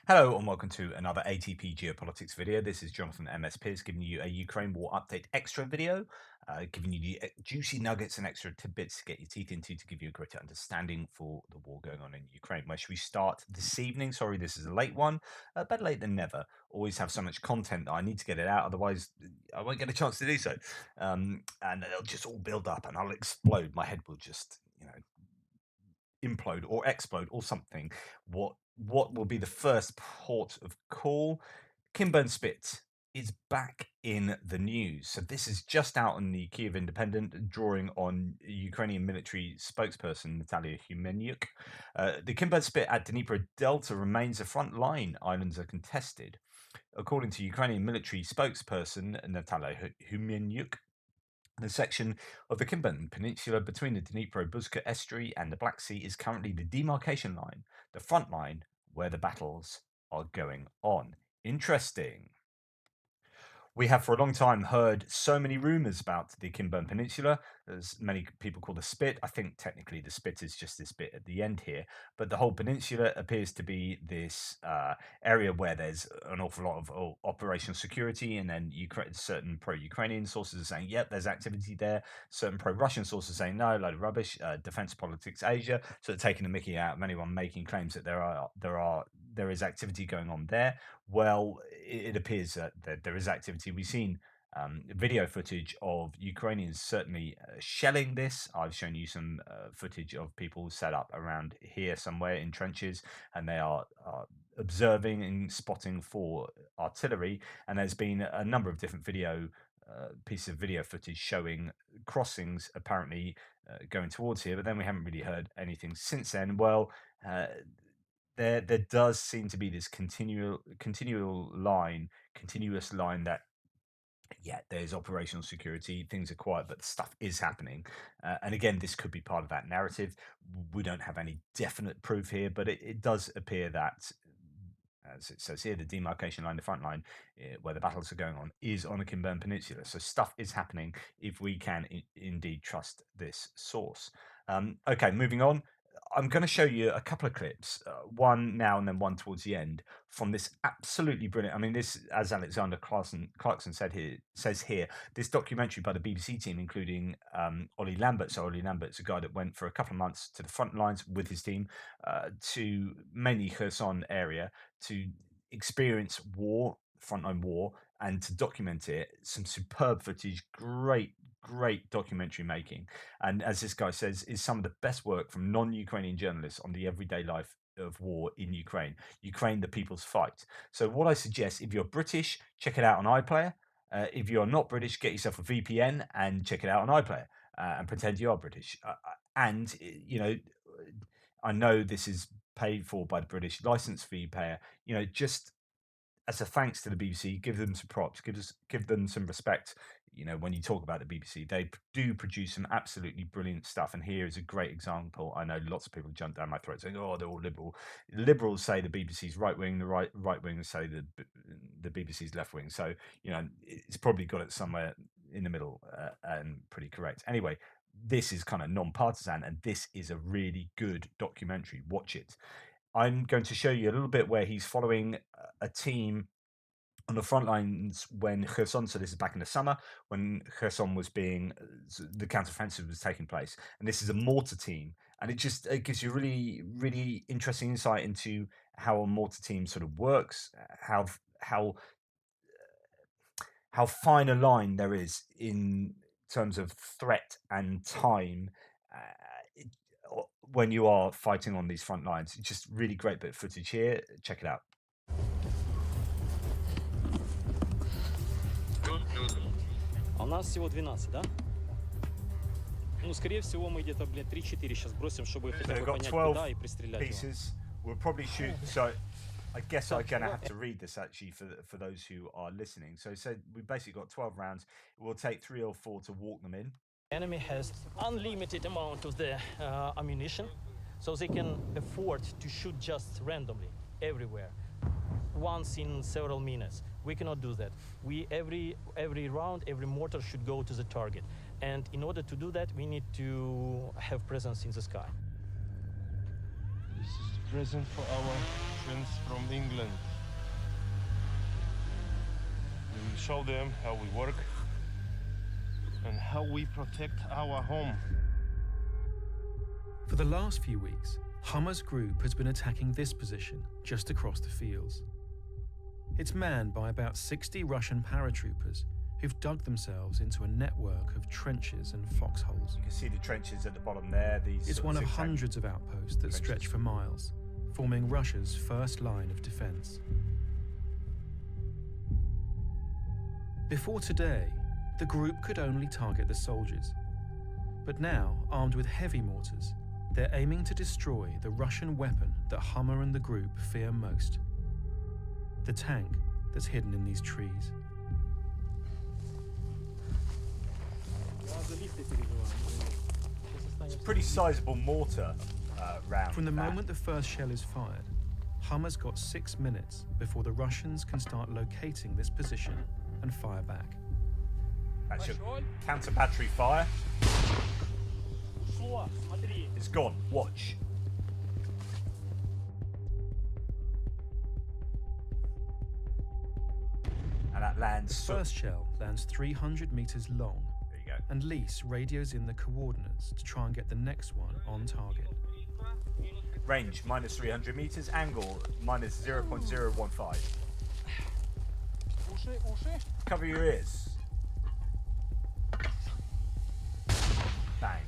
Hello and welcome to another ATP Geopolitics video. This is Jonathan MS Pearce giving you a Ukraine War Update Extra video, giving you the juicy nuggets and extra tidbits to get your teeth into to give you a greater understanding for the war going on in Ukraine. Where should we start this evening? Sorry, this is a late one. Better late than never. Always have so much content that I need to get it out, otherwise I won't get a chance to do so. And it'll just all build up and I'll explode. My head will just, implode or explode or something. What will be the first port of call? Kinburn Spit is back in the news. So this is just out on the Kiev Independent, drawing on Ukrainian military spokesperson Natalia Humenyuk. The Kinburn Spit at Dnipro Delta remains a front line. Islands are contested. According to Ukrainian military spokesperson Natalia Humenyuk, the section of the Kinburn Peninsula between the Dnipro-Buzka estuary and the Black Sea is currently the demarcation line, the front line where the battles are going on. Interesting. We have for a long time heard so many rumors about the Kinburn Peninsula, as many people call the Spit. I think technically the Spit is just this bit at the end here, but the whole peninsula appears to be this area where there's an awful lot of operational security, and then certain pro-Ukrainian sources are saying, yep, there's activity there. Certain pro-Russian sources saying, no, load of rubbish. Defense Politics Asia, so taking the mickey out of anyone making claims that there is activity going on there. Well, it appears that there is activity. We've seen video footage of Ukrainians certainly shelling this. I've shown you some footage of people set up around here somewhere in trenches, and they are observing and spotting for artillery. And there's been a number of different pieces of video footage showing crossings apparently going towards here, but then we haven't really heard anything since then. Well, there does seem to be this continuous line that, yeah, there's operational security, things are quiet, but stuff is happening. And again, this could be part of that narrative. We don't have any definite proof here, but it does appear that, as it says here, the demarcation line, the front line, where the battles are going on, is on the Kinburn Peninsula. So stuff is happening if we can indeed trust this source. Okay, moving on. I'm going to show you a couple of clips, one now and then one towards the end, from this absolutely brilliant. I mean, this, as Alexander Clarkson says here, this documentary by the BBC team, including Ollie Lambert. So Ollie Lambert's a guy that went for a couple of months to the front lines with his team, to mainly Kherson area, to experience war, frontline war, and to document it. Some superb footage, great documentary making, and as this guy says, is some of the best work from non-Ukrainian journalists on the everyday life of war in Ukraine. Ukraine, the people's fight. So what I suggest, if you're British, check it out on iPlayer. If you're not British, get yourself a VPN and check it out on iPlayer, and pretend you are British. And I know this is paid for by the British license fee payer. Just as a thanks to the BBC, give them some props, give them some respect. When you talk about the BBC, they do produce some absolutely brilliant stuff. And here is a great example. I know lots of people jump down my throat saying, "Oh, they're all liberal." Liberals say the BBC's right wing, the right wing say the BBC's left wing. So it's probably got it somewhere in the middle, and pretty correct. Anyway, this is kind of non-partisan, and this is a really good documentary. Watch it. I'm going to show you a little bit where he's following a team on the front lines when Kherson, so this is back in the summer, when Kherson was the counteroffensive was taking place. And this is a mortar team. And it gives you really, really interesting insight into how a mortar team sort of works, how fine a line there is in terms of threat and time. When you are fighting on these front lines. It's just really great bit of footage here. Check it out. А у нас всего 12, да? Ну, скорее всего, мы где-то, 3-4 сейчас бросим, чтобы хотя бы понять, куда и пристрелять его. Pieces. We'll probably shoot. So I guess I'm going to have to read this actually for those who are listening. So we basically got 12 rounds. It will take 3 or 4 to walk them in. Enemy has unlimited amount of the ammunition, so they can afford to shoot just randomly everywhere, once in several minutes. We cannot do that. Every round, every mortar should go to the target, and in order to do that, we need to have presence in the sky. This is the present for our Russians from England. We will show them how we work and how we protect our home. For the last few weeks, Hummer's group has been attacking this position just across the fields. It's manned by about 60 Russian paratroopers who've dug themselves into a network of trenches and foxholes. You can see the trenches at the bottom there. It's one of hundreds of outposts that stretch for miles, forming Russia's first line of defense. Before today, the group could only target the soldiers. But now, armed with heavy mortars, they're aiming to destroy the Russian weapon that Hummer and the group fear most: the tank that's hidden in these trees. It's a pretty sizable mortar round. From the moment the first shell is fired, Hummer's got 6 minutes before the Russians can start locating this position and fire back. That's your counter battery fire. It's gone. Watch. And that lands. The first shell lands 300 meters long. There you go. And Lise radios in the coordinates to try and get the next one on target. Range minus 300 meters. Angle minus 0.015. Cover your ears. Bang.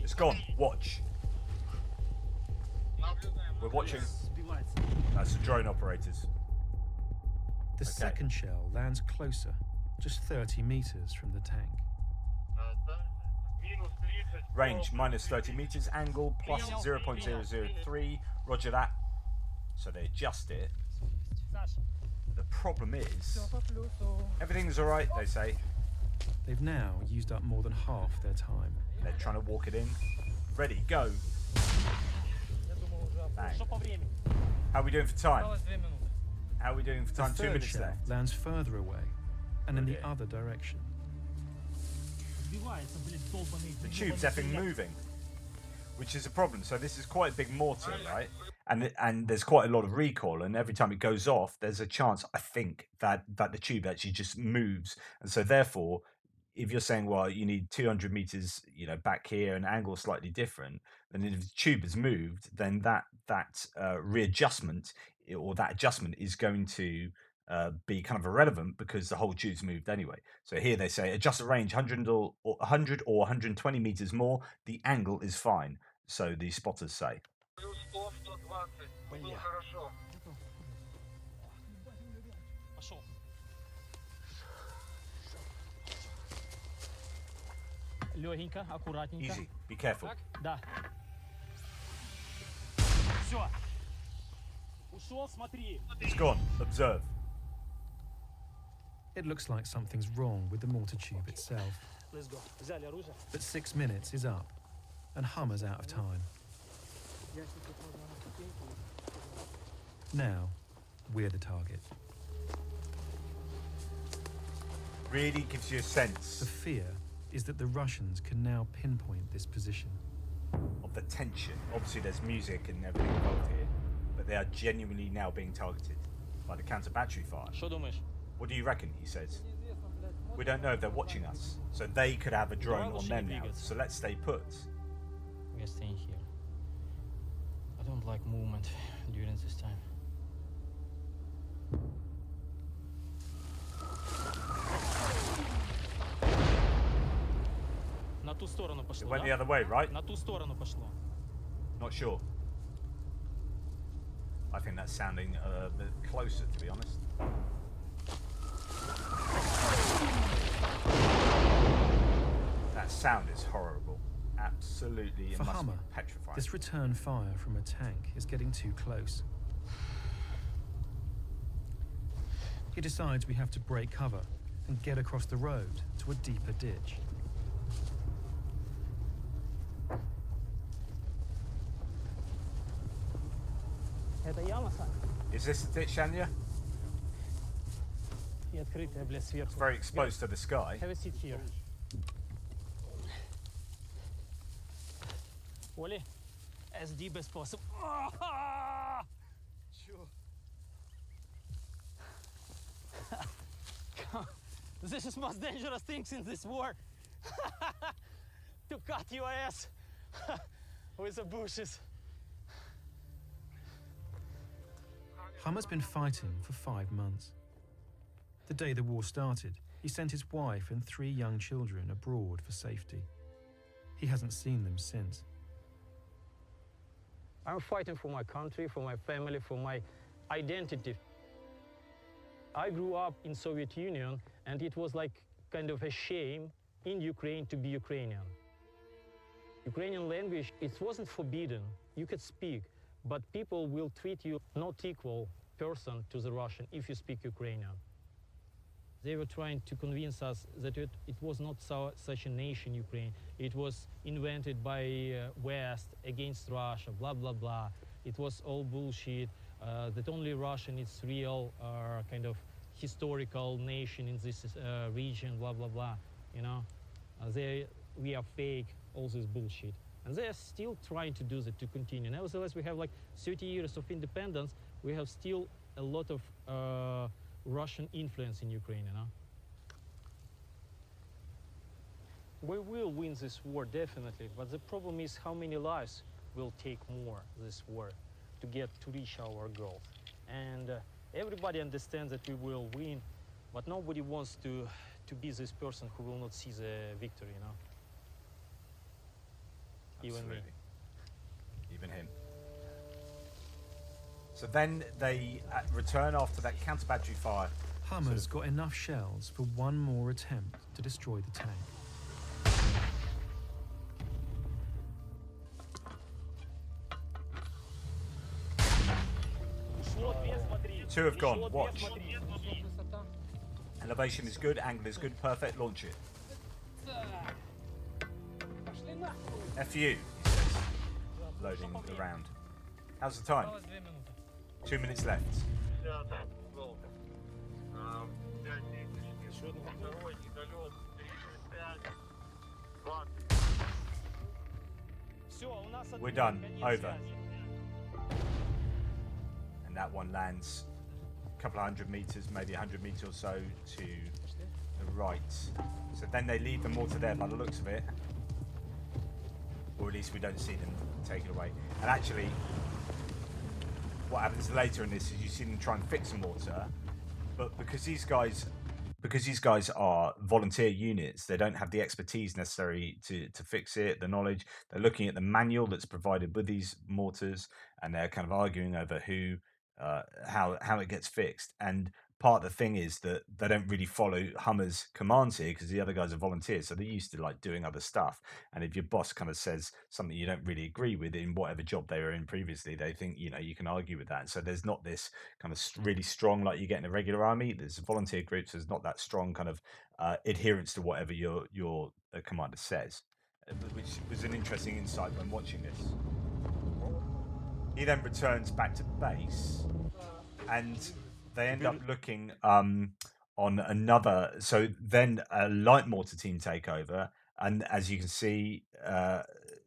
It's gone. Watch. We're watching. That's the drone operators. The second shell lands closer, just 30 meters from the tank. Range minus 30 meters. Angle plus 0.003. Roger that. So they adjust it. The problem is, everything's alright, they say. They've now used up more than half their time. They're trying to walk it in. Ready, go. Bang. How are we doing for time? How are we doing for time? The 2 minutes shell left. lands further away and in the other direction. The tube's effing moving, which is a problem. So this is quite a big mortar, right? And there's quite a lot of recoil, and every time it goes off, there's a chance, I think, that the tube actually just moves. And so therefore, if you're saying, well, you need 200 meters, back here, and angle slightly different, then if the tube has moved, then that readjustment or that adjustment is going to be kind of irrelevant because the whole tube's moved anyway. So here they say adjust the range 100 or 120 meters more. The angle is fine. So the spotters say. Легенько, аккуратненько. Easy. Be careful. Да. Все. Ушел, смотри. It's gone. Observe. It looks like something's wrong with the mortar tube itself. Let's go. Взяли оружие. But 6 minutes is up, and Hummer's out of time. Now, we're the target. Really gives you a The sense fear is that the Russians can now pinpoint this position. of the tension. Obviously, there's music and everything involved here, but they are genuinely now being targeted by the counter battery fire. Что думаешь? What do you reckon? He says. We don't know if they're watching us, so they could have a drone on them now. So let's stay put. We are staying here. I don't like movement during this time. На ту сторону It пошло, went the да? other way, right? На ту сторону пошло. Not sure. I think that's sounding a bit closer, to be honest. That sound is horrible. Absolutely, it For must Hummer, be petrifying. this return fire from a tank is getting too close. He decides we have to break cover and get across the road to a deeper ditch. Это яма, Сань? Is this the ditch, Anya? И открытая, блядь, сверху. It's very exposed to the sky. Have a seat here. Оли, SD без способ. This is most dangerous things in this war. To cut your ass with the bushes. Hummer's been fighting for 5 months. The day the war started, he sent his wife and 3 young children abroad for safety. He hasn't seen them since. I'm fighting for my country, for my family, for my identity. I grew up in Soviet Union, and it was like kind of a shame in Ukraine to be Ukrainian. Ukrainian language, it wasn't forbidden. You could speak, but people will treat you not equal person to the Russian if you speak Ukrainian. They were trying to convince us that it was not such a nation, Ukraine. It was invented by West against Russia, blah, blah, blah. It was all bullshit, that only Russian is real kind of historical nation in this region, blah, blah, blah. You know, we are fake, all this bullshit. And they are still trying to do that, to continue. Nevertheless, we have like 30 years of independence. We have still a lot of Russian influence in Ukraine, you know. We will win this war, definitely, but the problem is how many lives will take more this war to reach our goal. And everybody understands that we will win, but nobody wants to be this person who will not see the victory, you know. Even me. Even him. So then they return after that counter-battery fire. Hummer's got enough shells for one more attempt to destroy the tank. 2 have gone. Watch. Elevation is good, angle is good, perfect. Launch it. F you, he says, loading the round. How's the time? 2 minutes left. We're done. Over. And that one lands a couple of 100 meters, maybe 100 meters or so to the right. So then they leave the mortar there by the looks of it. Or at least we don't see them take it away. And actually, what happens later in this is you see them try and fix a mortar, but because these guys are volunteer units, they don't have the expertise necessary to fix it, the knowledge. They're looking at the manual that's provided with these mortars, and they're kind of arguing over who, how it gets fixed. And part of the thing is that they don't really follow Hummer's commands here because the other guys are volunteers, so they're used to like doing other stuff. And if your boss kind of says something you don't really agree with in whatever job they were in previously, they think, you know, you can argue with that. And so there's not this kind of really strong, like you get in a regular army. There's volunteer groups. There's not that strong kind of adherence to whatever your commander says, which was an interesting insight when watching this. He then returns back to base, and they end up looking on another. So then a light mortar team take over, and as you can see,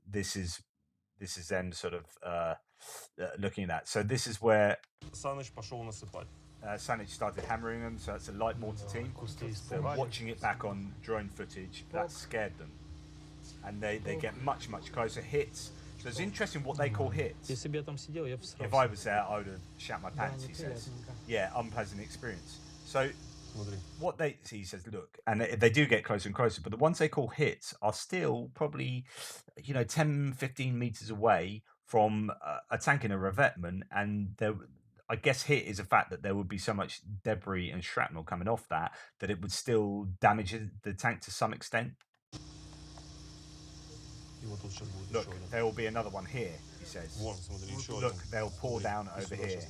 this is then sort of looking at that. So this is where Sanich started hammering them. So that's a light mortar team. So watching it back on drone footage, that scared them, and they get much closer. Hits. So it's interesting what they call hits. If I was there, I would have shat my pants, he says. Yeah, unpleasant experience. So what he says, look, and they do get closer and closer, but the ones they call hits are still probably, 10, 15 meters away from a tank in a revetment. And I guess hit is a fact that there would be so much debris and shrapnel coming off that it would still damage the tank to some extent. Look, there will be another one here, he says. Look, they'll pour down over here,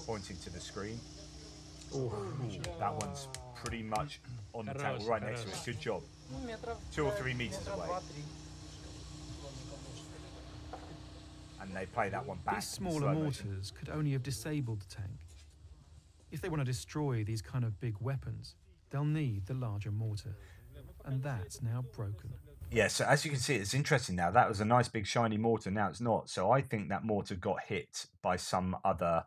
pointing to the screen. Ooh, that one's pretty much on the tank, right next to it. Good job. 2 or 3 meters away. And they play that one back. These smaller mortars could only have disabled the tank. If they want to destroy these kind of big weapons, they'll need the larger mortar. And that's now broken. Yeah, so as you can see, it's interesting now. That was a nice big shiny mortar. Now it's not. So I think that mortar got hit by some other,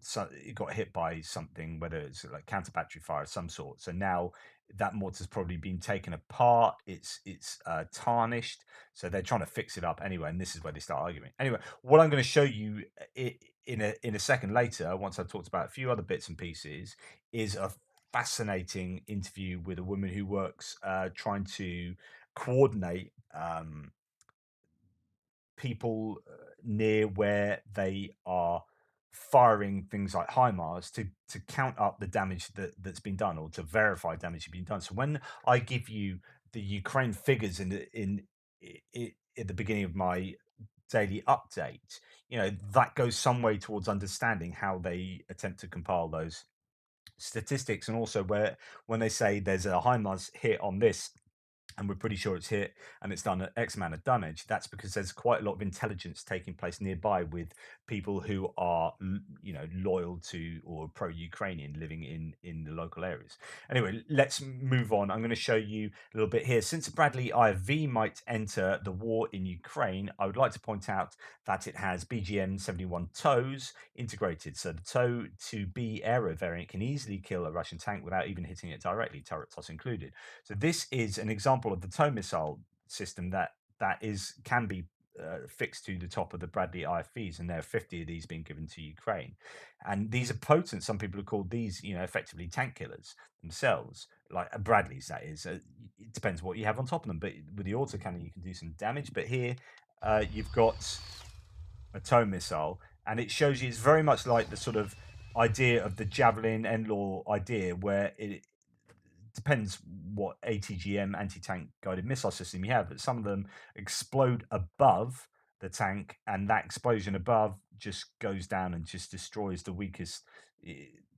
so it got hit by something, whether it's like counter battery fire of some sort. So now that mortar's probably been taken apart. It's tarnished. So they're trying to fix it up anyway. And this is where they start arguing. Anyway, what I'm going to show you in a second later, once I've talked about a few other bits and pieces, is a fascinating interview with a woman who works trying to coordinate people near where they are firing things like HIMARS to count up the damage that's been done or to verify damage has been done. So when I give you the Ukraine figures at the beginning of my daily update, that goes some way towards understanding how they attempt to compile those statistics, and also where when they say there's a HIMARS hit on this and we're pretty sure it's hit and it's done X amount of damage, that's because there's quite a lot of intelligence taking place nearby with people who are, loyal to or pro-Ukrainian living in the local areas. Anyway, let's move on. I'm going to show you a little bit here. Since Bradley IFV might enter the war in Ukraine, I would like to point out that it has BGM 71 tows integrated. So the tow to B aero variant can easily kill a Russian tank without even hitting it directly, turret toss included. So this is an example of the tow missile system that can be fixed to the top of the Bradley IFVs, and there are 50 of these being given to Ukraine. And these are potent. Some people have called these, effectively tank killers themselves, like Bradleys. That is. It depends what you have on top of them, but with the autocannon, you can do some damage. But here, you've got a tow missile, and it shows you it's very much like the sort of idea of the Javelin NLAW idea, where it depends what ATGM anti-tank guided missile system you have, but some of them explode above the tank, and that explosion above just goes down and just destroys the weakest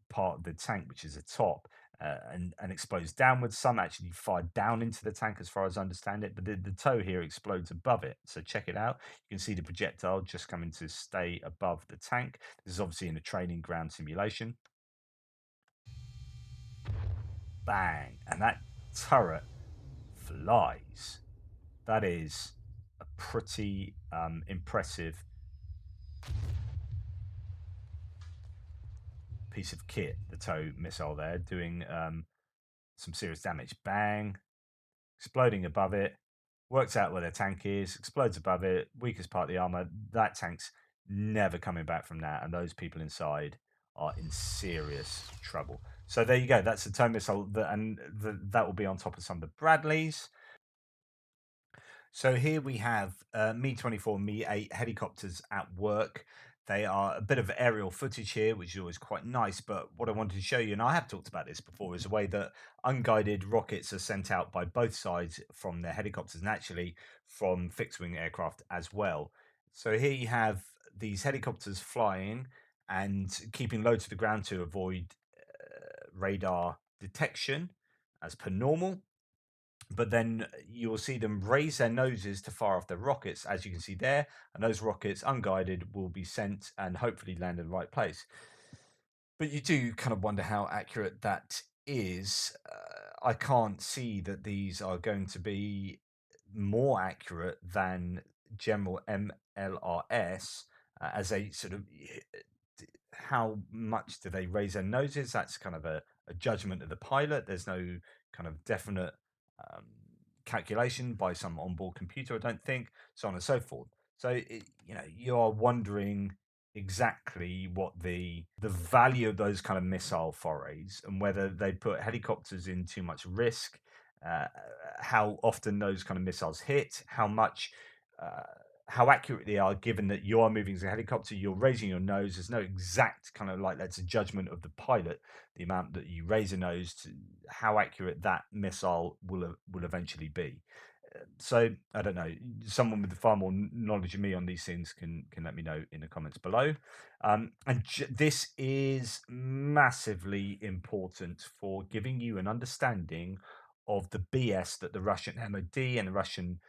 part of the tank, which is the top, and explodes downwards. Some actually fire down into the tank, as far as I understand it, but the toe here explodes above it. So check it out. You can see the projectile just coming to stay above the tank. This is obviously in a training ground simulation. Bang, and that turret flies. That is a pretty impressive piece of kit, the tow missile there, doing some serious damage. Bang, exploding above it, works out where their tank is, explodes above it, weakest part of the armor. That tank's never coming back from that, and those people inside are in serious trouble. So there you go. That's the tow missile, that will be on top of some of the Bradleys. So here we have Me-24, Me-8 helicopters at work. They are a bit of aerial footage here, which is always quite nice. But what I wanted to show you, and I have talked about this before, is a way that unguided rockets are sent out by both sides from their helicopters, and actually from fixed-wing aircraft as well. So here you have these helicopters flying and keeping low to the ground to avoid radar detection, as per normal. But then you'll see them raise their noses to fire off their rockets, as you can see there, and those rockets, unguided, will be sent and hopefully land in the right place. But you do kind of wonder how accurate that is. I can't see that these are going to be more accurate than general MLRS, as a sort of how much do they raise their noses? That's kind of a judgment of the pilot. There's no kind of definite um, calculation by some onboard computer, I don't think, so on and so forth. So you are wondering exactly what the value of those kind of missile forays, and whether they put helicopters in too much risk, uh, how often those kind of missiles hit, uh, how accurate they are, given that you are moving as a helicopter, you're raising your nose. There's no exact kind of, like, that's a judgment of the pilot, the amount that you raise a nose to how accurate that missile will eventually be. So I don't know. Someone with far more knowledge than me on these things can let me know in the comments below. This is massively important for giving you an understanding of the BS that the Russian MOD and the Russian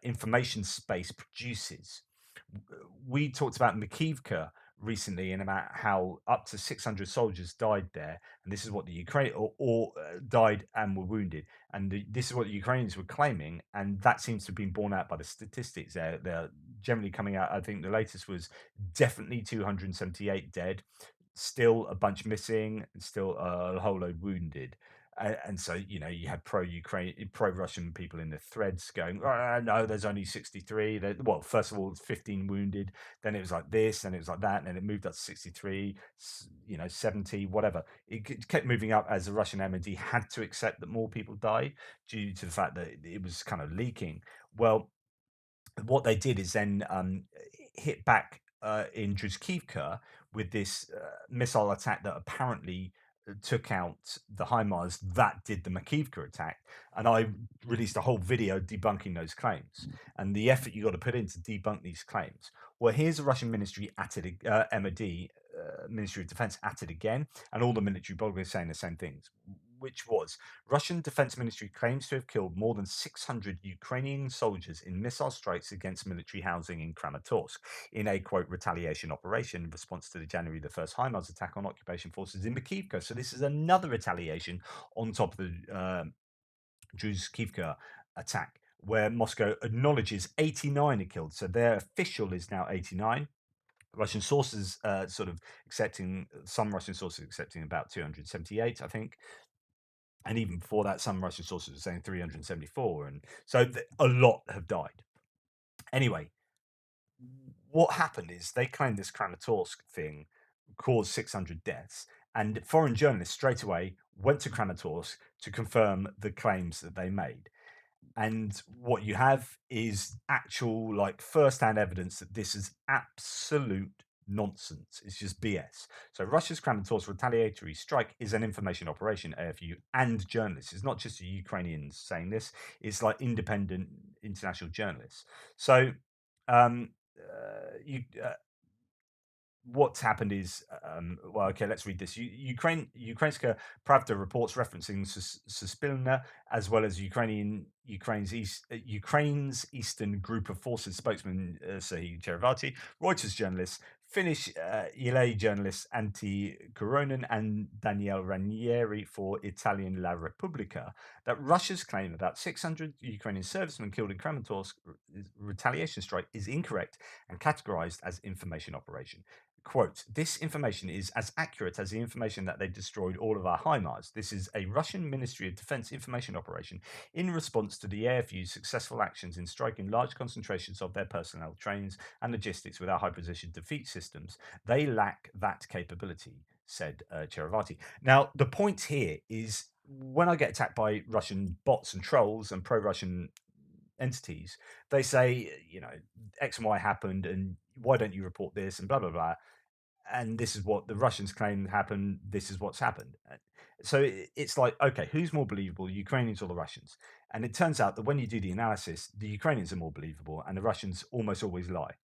information space produces. We talked about Makivka recently and about how up to 600 soldiers died there, and this is what the Ukraine or died and were wounded, and this is what the Ukrainians were claiming, and that seems to have been borne out by the statistics. They're generally coming out. I think the latest was definitely 278 dead, still a bunch missing, and still a whole load wounded. And so, you had pro-Ukraine, pro-Russian people in the threads going, no, there's only 63. Well, first of all, it's 15 wounded. Then it was like this, and it was like that, and then it moved up to 63, 70, whatever. It kept moving up as the Russian MOD had to accept that more people died due to the fact that it was kind of leaking. Well, what they did is then hit back in Druzhkivka with this missile attack that apparently took out the HIMARS that did the Makivka attack. And I released a whole video debunking those claims and the effort you got to put in to debunk these claims. Well, here's the Russian ministry at it, MOD, Ministry of Defense at it again, and all the military bloggers saying the same things, which was Russian Defense Ministry claims to have killed more than 600 Ukrainian soldiers in missile strikes against military housing in Kramatorsk in a, quote, retaliation operation in response to the January the 1st HIMARS attack on occupation forces in Makivka. So this is another retaliation on top of the Druzhkivka attack, where Moscow acknowledges 89 are killed. So their official is now 89. Russian sources sort of accepting, some Russian sources accepting about 278, I think. And even before that, some Russian sources were saying 374. And so a lot have died. Anyway, what happened is they claimed this Kramatorsk thing caused 600 deaths. And foreign journalists straight away went to Kramatorsk to confirm the claims that they made. And what you have is actual, like, first-hand evidence that this is absolute nonsense. It's just BS. So Russia's Kramatorsk retaliatory strike is an information operation, AFU, and journalists. It's not just the Ukrainians saying this. It's like independent international journalists. So you what's happened is, well, okay, let's read this. Ukrainska Pravda reports referencing Suspilna, as well as Ukraine's Eastern Group of Forces spokesman Serhiy Cherevati, Reuters journalists, Finnish Yle journalists Antti Koronen and Daniele Ranieri for Italian La Repubblica, that Russia's claim about 600 Ukrainian servicemen killed in Kramatorsk retaliation strike is incorrect and categorized as information operation. Quote, this information is as accurate as the information that they destroyed all of our HIMARS. This is a Russian Ministry of Defense information operation in response to the AFU's successful actions in striking large concentrations of their personnel, trains, and logistics with our high precision defeat systems. They lack that capability, said Cherevati. Now, the point here is when I get attacked by Russian bots and trolls and pro-Russian entities, they say, X and Y happened, and why don't you report this, and blah, blah, blah. And this is what the Russians claim happened. This is what's happened. So it's like, okay, who's more believable, Ukrainians or the Russians? And it turns out that when you do the analysis, the Ukrainians are more believable and the Russians almost always lie.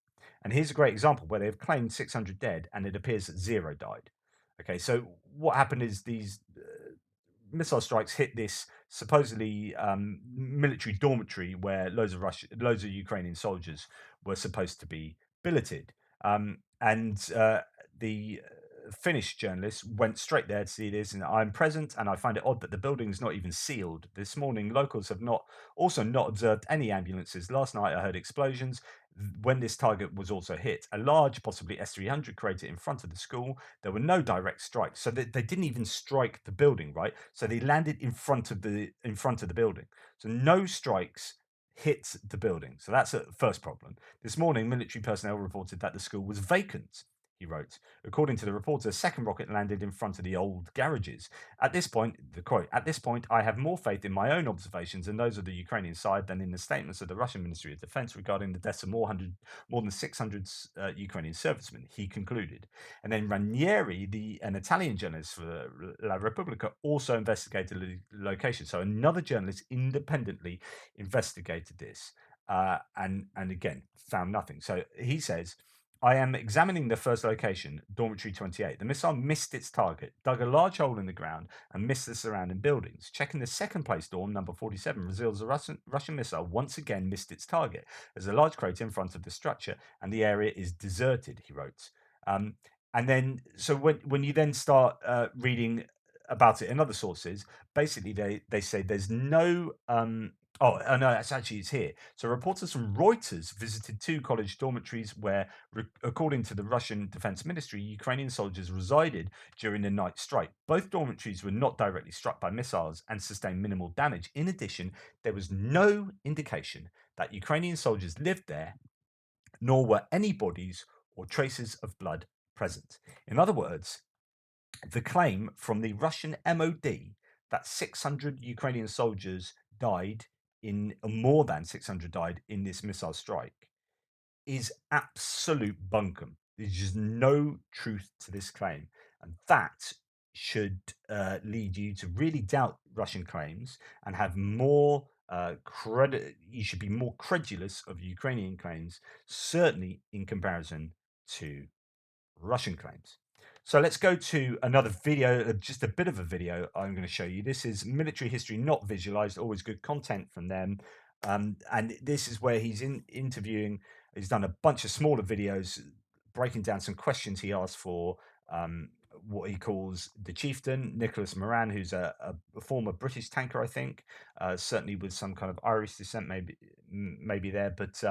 And here's a great example where they've claimed 600 dead and it appears that 0 died. Okay, so what happened is these missile strikes hit this supposedly military dormitory where loads of Ukrainian soldiers were supposed to be billeted. And the Finnish journalist went straight there to see this, and I'm present, and I find it odd that the building is not even sealed. This morning, locals have not observed any ambulances. Last night, I heard explosions when this target was also hit. A large, possibly S-300 crater in front of the school. There were no direct strikes, so they didn't even strike the building, right? So they landed in front of the building. So no strikes hit the building. So that's a first problem. This morning, military personnel reported that the school was vacant, he wrote. According to the reporter, a second rocket landed in front of the old garages. At this point, the quote, at this point, I have more faith in my own observations and those of the Ukrainian side than in the statements of the Russian Ministry of Defense regarding the deaths of more than 600 Ukrainian servicemen, he concluded. And then Ranieri, an Italian journalist for La Repubblica, also investigated the location. So another journalist independently investigated this and again found nothing. So he says, I am examining the first location, Dormitory 28. The missile missed its target, dug a large hole in the ground, and missed the surrounding buildings. Checking the second place dorm, number 47, reveals the Russian missile once again missed its target. There's a large crater in front of the structure, and the area is deserted, he wrote. And then, so when you then start reading about it in other sources, basically they say there's no. Oh no, it's here. So reporters from Reuters visited 2 college dormitories where, according to the Russian Defense Ministry, Ukrainian soldiers resided during the night strike. Both dormitories were not directly struck by missiles and sustained minimal damage. In addition, there was no indication that Ukrainian soldiers lived there, nor were any bodies or traces of blood present. In other words, the claim from the Russian MOD that 600 Ukrainian soldiers died more than 600 died in this missile strike is absolute bunkum. There's just no truth to this claim. And that should lead you to really doubt Russian claims and have more credit. You should be more credulous of Ukrainian claims, certainly in comparison to Russian claims. So let's go to another video, just a bit of a video I'm going to show you. This is military history not visualized, always good content from them. And this is where he's interviewing. He's done a bunch of smaller videos breaking down some questions he asked for what he calls the chieftain, Nicholas Moran, who's a former British tanker, I think, certainly with some kind of Irish descent, maybe there, but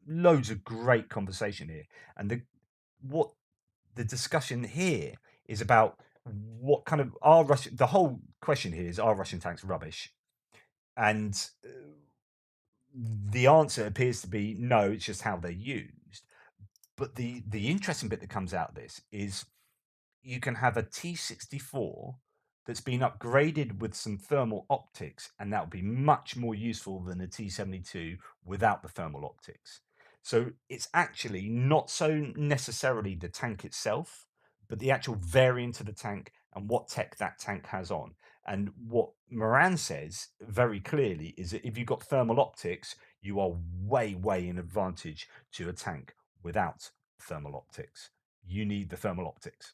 loads of great conversation here. And what the discussion here is about, what kind of are Russian, the whole question here is, are Russian tanks rubbish? And the answer appears to be no, it's just how they're used. But the interesting bit that comes out of this is you can have a T-64 that's been upgraded with some thermal optics, and that would be much more useful than a T-72 without the thermal optics. So it's actually not so necessarily the tank itself, but the actual variant of the tank and what tech that tank has on. And what Moran says very clearly is that if you've got thermal optics, you are way, way in advantage to a tank without thermal optics. You need the thermal optics.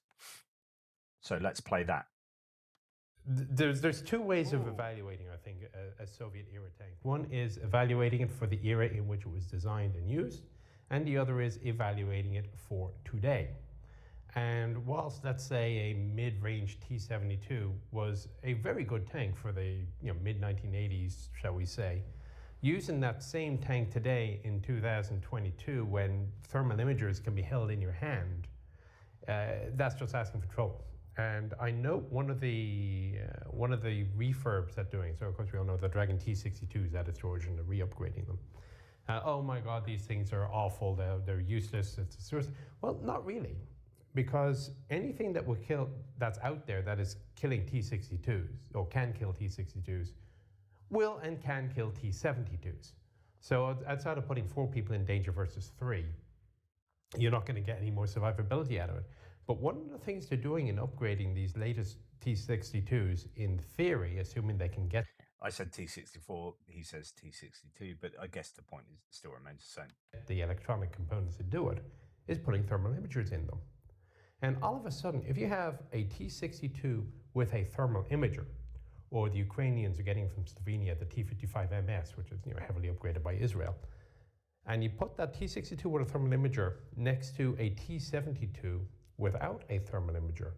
So let's play that. There's 2 ways of evaluating, I think, a Soviet era tank. One is evaluating it for the era in which it was designed and used, and the other is evaluating it for today. And whilst, let's say, a mid-range T-72 was a very good tank for the mid-1980s, shall we say, using that same tank today in 2022, when thermal imagers can be held in your hand, that's just asking for trouble. And I know one of the refurbs that doing, so of course we all know the Dragon T-62s at its origin, they're re-upgrading them. Oh my God, these things are awful, they're useless, it's a source. Well, not really, because anything that will kill, that's out there that is killing T-62s, or can kill T-62s, will and can kill T-72s. So outside of putting 4 people in danger versus 3, you're not going to get any more survivability out of it. But one of the things they're doing in upgrading these latest T-62s, in theory, assuming they can get... I said T-64, he says T-62, but I guess the point still remains the same. The electronic components to do it is putting thermal imagers in them. And all of a sudden, if you have a T-62 with a thermal imager, or the Ukrainians are getting from Slovenia the T-55MS, which is heavily upgraded by Israel, and you put that T-62 with a thermal imager next to a T-72 without a thermal imager,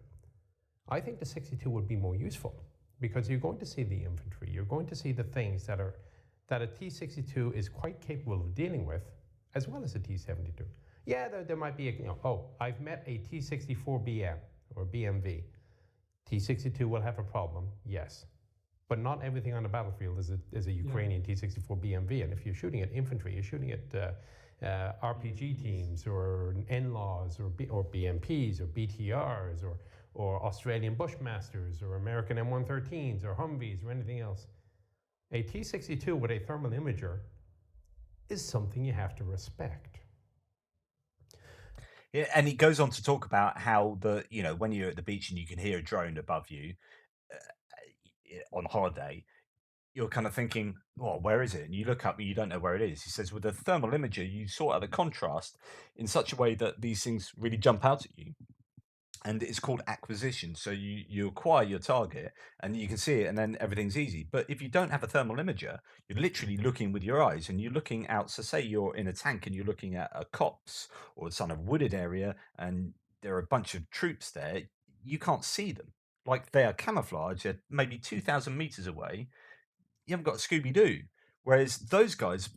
I think the 62 would be more useful, because you're going to see the infantry, you're going to see the things that a T-62 is quite capable of dealing with, as well as a T-72. Yeah, there might be I've met a T-64BM or BMV. T-62 will have a problem, yes. But not everything on the battlefield is a Ukrainian T-64 BMV. And if you're shooting at infantry, you're shooting at RPG teams or NLAWs or BMPs or BTRs or Australian Bushmasters or American M113s or Humvees or anything else. A T-62 with a thermal imager is something you have to respect. Yeah, and he goes on to talk about how when you're at the beach and you can hear a drone above you on holiday, you're kind of thinking, well, where is it? And you look up and you don't know where it is. He says with a thermal imager, you sort out the contrast in such a way that these things really jump out at you. and it's called acquisition. So you acquire your target and you can see it, and then everything's easy. But if you don't have a thermal imager, you're literally looking with your eyes, and you're looking out. So say you're in a tank and you're looking at a copse or some of wooded area, and there are a bunch of troops there. You can't see them. Like, they are camouflaged. They're maybe 2,000 meters away. You haven't got a Scooby Doo. Whereas those guys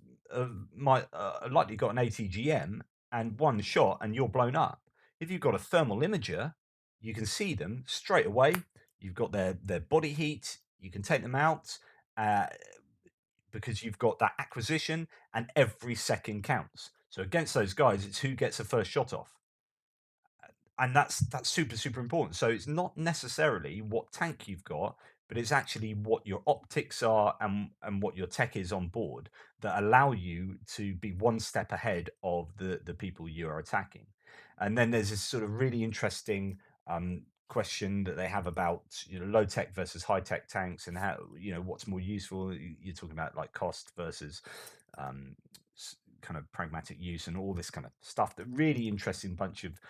might likely got an ATGM and one shot, and you're blown up. If you've got a thermal imager, you can see them straight away. You've got their body heat. You can take them out uh, because you've got that acquisition, and every second counts. So against those guys, it's who gets the first shot off, and that's super important. So it's not necessarily what tank you've got, but it's actually what your optics are and what your tech is on board that allow you to be one step ahead of the people you are attacking. And then there's this sort of really interesting question that they have about, low tech versus high tech tanks, and how, what's more useful. You're talking about like cost versus um, kind of pragmatic use and all this kind of stuff. That really interesting bunch of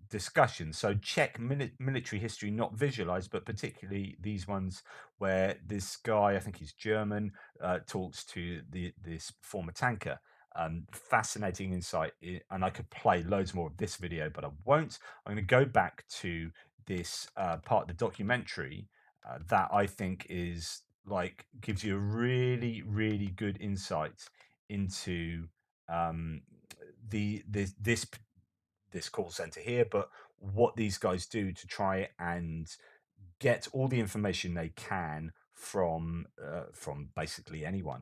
discussion. So check military history, not visualized, but particularly these ones where this guy, I think he's German, talks to this former tanker. Fascinating insight, and I could play loads more of this video, but I won't. I'm going to go back to this part of the documentary that I think is like gives you a really good insight into this call center here, but what these guys do to try and get all the information they can from basically anyone.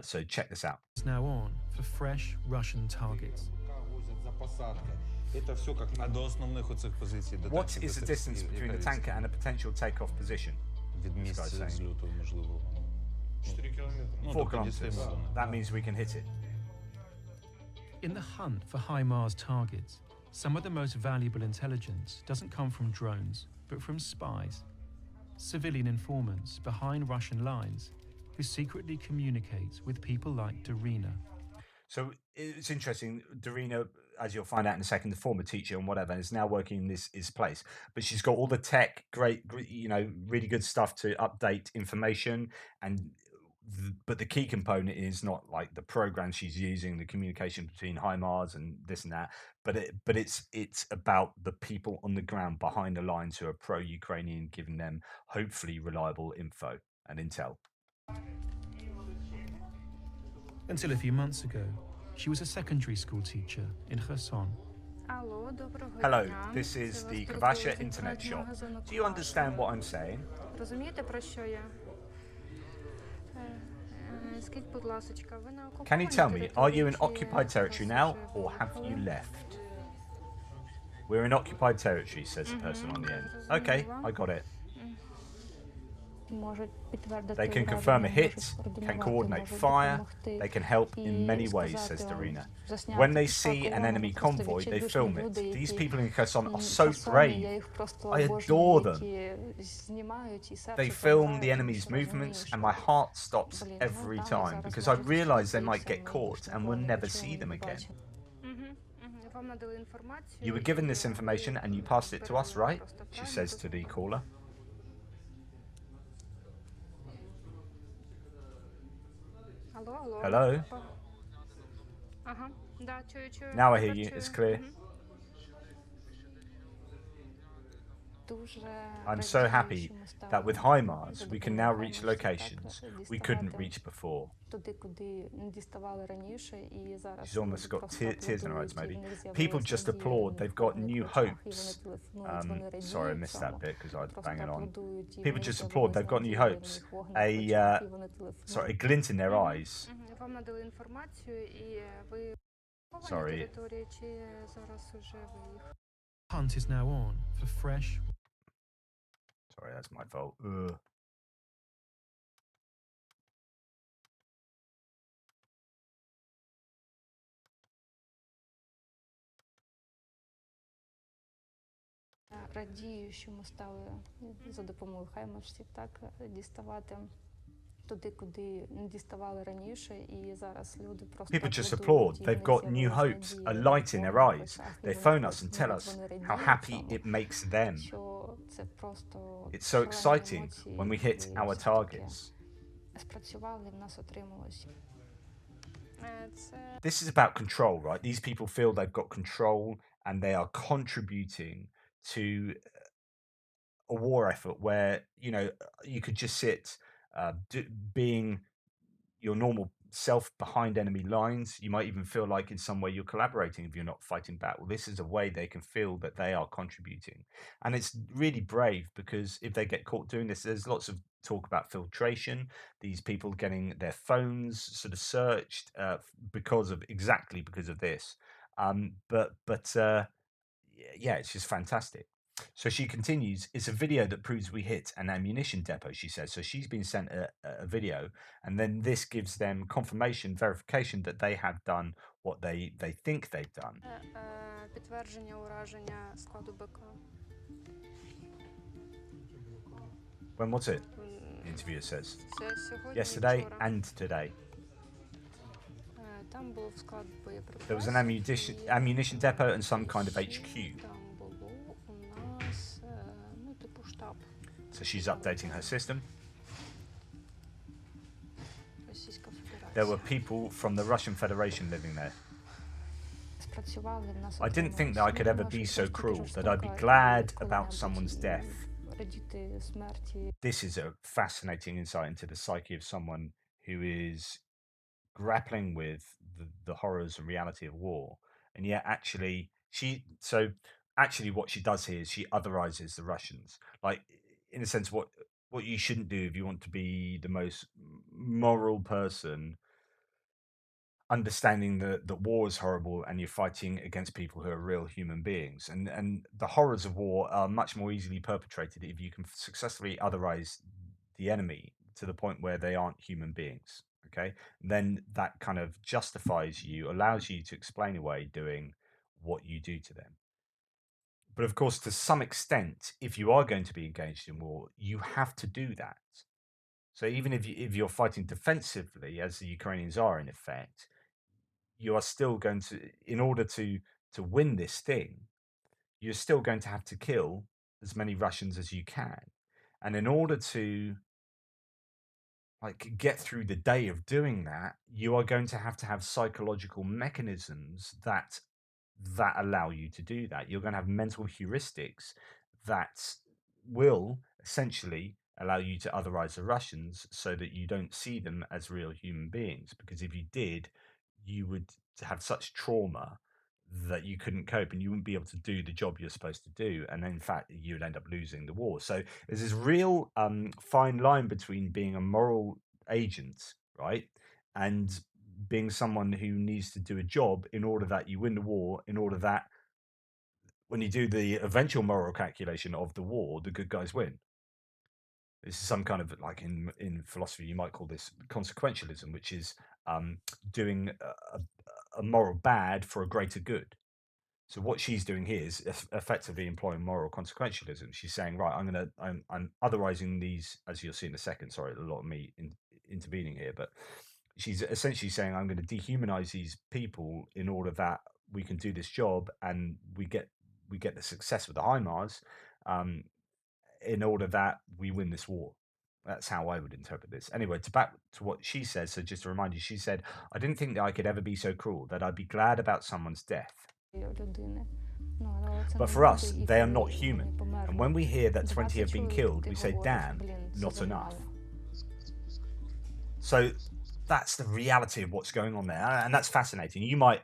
So check this out. Is now on for fresh Russian targets. What is the distance between a tanker and a potential takeoff position? This guy's saying 4 kilometers. That means we can hit it. In the hunt for HIMARS targets, some of the most valuable intelligence doesn't come from drones, but from spies, civilian informants behind Russian lines who secretly communicate with people like Darina. So it's interesting. Darina, as you'll find out in a second, the former teacher and whatever, is now working in his place. But she's got all the tech, great, really good stuff to update information. But the key component is not like the program she's using, the communication between HIMARS and this and that, but it's about the people on the ground behind the lines who are pro-Ukrainian, giving them hopefully reliable info and intel. Until a few months ago, she was a secondary school teacher in Kherson. Hello, this is the Kavasha internet shop. Do you understand what I'm saying? Can you tell me, are you in occupied territory now, or have you left? We're in occupied territory, says the person on the end. Okay, I got it. They can confirm a hit, can coordinate fire, they can help in many ways, says Darina. When they see an enemy convoy, they film it. These people in Kherson are so brave. I adore them. They film the enemy's movements, and my heart stops every time because I realize they might get caught and we'll never see them again. You were given this information and you passed it to us, right? She says to the caller. Hello? Now I hear you, it's clear. I'm so happy that with HIMARS we can now reach locations we couldn't reach before. She's almost got tears in her eyes, maybe. People just applaud, they've got new hopes. Sorry, I missed that bit because I was banging on. People just applaud, they've got new hopes. A glint in their eyes. Sorry. Hunt is now on for fresh. Sorry, that's my fault. Радію, що ми стали за допомогою хаймарсів так діставати People just applaud. They've got new hopes, a light in their eyes. They phone us and tell us how happy it makes them. It's so exciting when we hit our targets. This is about control, right? These people feel they've got control and they are contributing to a war effort where, you know, you could just sit being your normal self behind enemy lines. You might even feel like in some way you're collaborating if you're not fighting back. Well, this is a way they can feel that they are contributing. And it's really brave, because if they get caught doing this, there's lots of talk about filtration, these people getting their phones sort of searched because of this. Yeah, it's just fantastic. So she continues, it's a video that proves we hit an ammunition depot, she says. So she's been sent a video, and then this gives them confirmation, verification that they have done what they think they've done. When was it? The interviewer says. Yesterday and today. There was an ammunition depot and some kind of HQ. So she's updating her system. There were people from the Russian Federation living there. I didn't think that I could ever be so cruel, that I'd be glad about someone's death. This is a fascinating insight into the psyche of someone who is grappling with the horrors and reality of war. And yet actually what she does here is she otherizes the Russians. Like, in a sense, what you shouldn't do if you want to be the most moral person, understanding that war is horrible and you're fighting against people who are real human beings, and the horrors of war are much more easily perpetrated if you can successfully otherize the enemy to the point where they aren't human beings. Okay, then that kind of justifies you, allows you to explain away doing what you do to them. But of course, to some extent, if you are going to be engaged in war, you have to do that. So even if you're fighting defensively, as the Ukrainians are in effect, you are still going to, in order to win this thing, you're still going to have to kill as many Russians as you can. And in order to get through the day of doing that, you are going to have psychological mechanisms that allow you to do that. You're going to have mental heuristics that will essentially allow you to otherize the Russians so that you don't see them as real human beings. Because if you did, you would have such trauma that you couldn't cope and you wouldn't be able to do the job you're supposed to do. And in fact, you would end up losing the war. So there's this real fine line between being a moral agent, right, and being someone who needs to do a job in order that you win the war, in order that when you do the eventual moral calculation of the war, the good guys win. This is some kind of, like, in philosophy, you might call this consequentialism, which is doing a moral bad for a greater good. So what she's doing here is effectively employing moral consequentialism. She's saying, right, I'm otherizing these, as you'll see in a second. Sorry, a lot of me intervening here, but she's essentially saying, I'm going to dehumanize these people in order that we can do this job and we get the success with the HIMARS, in order that we win this war. That's how I would interpret this. Anyway, back to what she says. So just to remind you, she said, I didn't think that I could ever be so cruel, that I'd be glad about someone's death. But for us, they are not human. And when we hear that 20 have been killed, we say, damn, not enough. So that's the reality of what's going on there. And that's fascinating. You might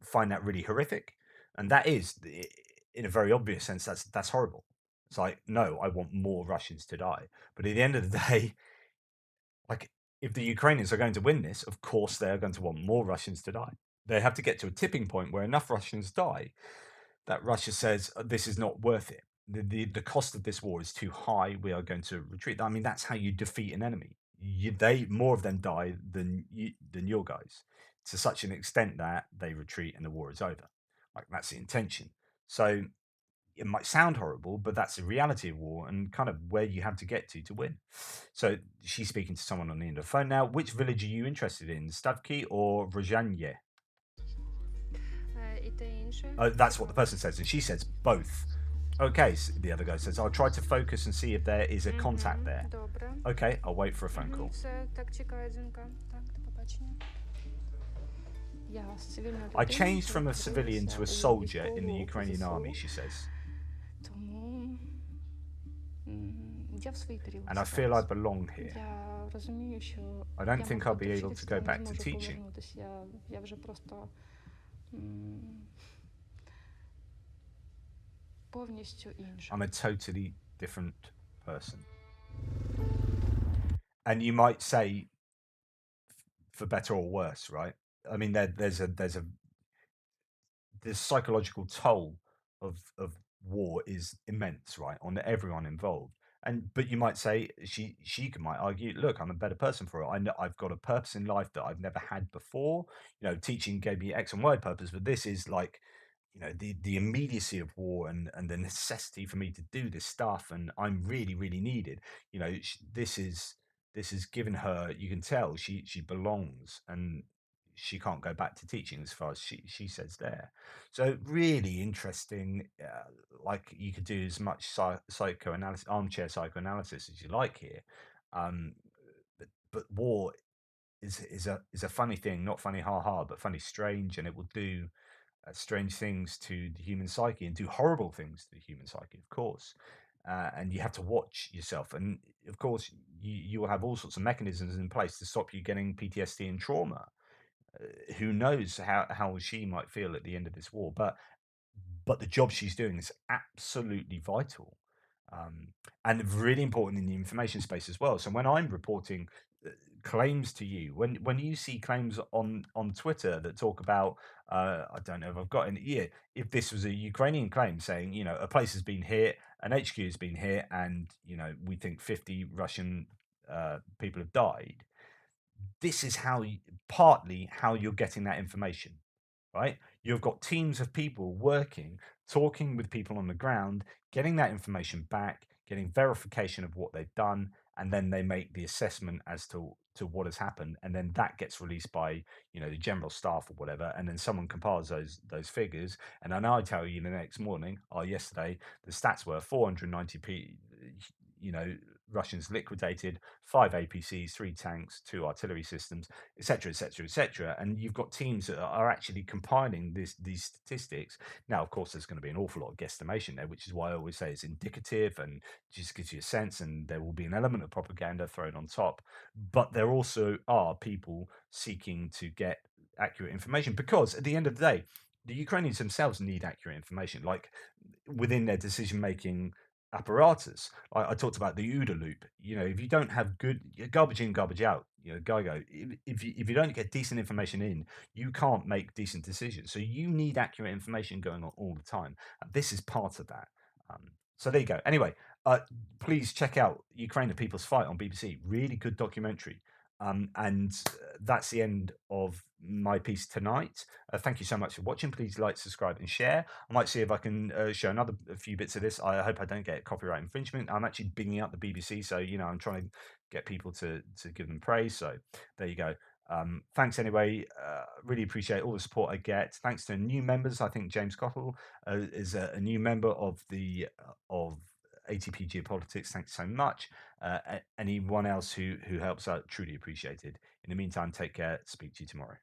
find that really horrific. And that is, in a very obvious sense, that's horrible. It's like, no, I want more Russians to die. But at the end of the day, like, if the Ukrainians are going to win this, of course they are going to want more Russians to die. They have to get to a tipping point where enough Russians die that Russia says, this is not worth it. The cost of this war is too high. We are going to retreat. I mean, that's how you defeat an enemy. More of them die than your guys, to such an extent that they retreat and the war is over. Like, that's the intention. So it might sound horrible, but that's the reality of war and kind of where you have to get to win. So she's speaking to someone on the end of the phone now. Which village are you interested in, Stavki or Rozhanye? That's what the person says, and she says both. Okay, so the other guy says, I'll try to focus and see if there is a contact there. Добре. Okay, I'll wait for a phone call. Це так чекає дзвінка. Так, до побачення. Я з цивільної I людини changed from a перетворилася civilian to a у soldier in the військову Ukrainian ЗСУ. army, she says. Тому я в своїй тарілці And I feel I зараз. belong here. Я розумію, що I don't я, think I'll мабуть, be able to вчительська go не back to зможу teaching. повернутися. Я вже просто повністю інша. I'm a totally different person. And you might say, for better or worse, right? I mean, there's the psychological toll of war is immense, right, on everyone involved. But you might say might argue, look, I'm a better person for it. I know I've got a purpose in life that I've never had before. You know, teaching gave me X and Y purpose, but this is like, you know, the immediacy of war and the necessity for me to do this stuff, and I'm really, really needed. You know, this is given her. You can tell she belongs, and she can't go back to teaching as far as she says there. So really interesting. Like you could do as much psychoanalysis, armchair psychoanalysis as you like here. But war is a funny thing, not funny ha ha, but funny strange, and it will do strange things to the human psyche and do horrible things to the human psyche, of course. And you have to watch yourself, and of course you will have all sorts of mechanisms in place to stop you getting PTSD and trauma. Who knows how she might feel at the end of this war, but the job she's doing is absolutely vital, and really important in the information space as well. So when I'm reporting claims to you, when you see claims on Twitter that talk about, I don't know if I've got any, yeah, if this was a Ukrainian claim saying, you know, a place has been hit, an HQ has been hit, and you know we think 50 Russian people have died. This is partly how you're getting that information, right? You've got teams of people working, talking with people on the ground, getting that information back, getting verification of what they've done, and then they make the assessment as to what has happened, and then that gets released by, you know, the general staff or whatever, and then someone compiles those figures, and then I tell you the next morning, yesterday the stats were 490 you know, Russians liquidated, 5 APCs, 3 tanks, 2 artillery systems, etc., etc., etc. And you've got teams that are actually compiling these statistics. Now, of course, there's going to be an awful lot of guesstimation there, which is why I always say it's indicative and just gives you a sense, and there will be an element of propaganda thrown on top. But there also are people seeking to get accurate information, because at the end of the day, the Ukrainians themselves need accurate information, like within their decision-making apparatus. I talked about the OODA loop. You know, if you don't have good garbage in, garbage out, you know, GIGO, if you don't get decent information in, you can't make decent decisions. So you need accurate information going on all the time. And this is part of that. So there you go. Anyway, please check out Ukraine, the People's Fight on BBC. Really good documentary. And that's the end of my piece tonight. Thank you so much for watching. Please like, subscribe, and share. I might see if I can show a few bits of this. I hope I don't get copyright infringement. I'm actually bigging up the BBC, so you know I'm trying to get people to give them praise. So there you go. Thanks anyway. Really appreciate all the support I get. Thanks to new members. I think James Cottle is a new member of the of ATP Geopolitics. Thanks so much. Anyone else who helps out, truly appreciated. In the meantime, take care. Speak to you tomorrow.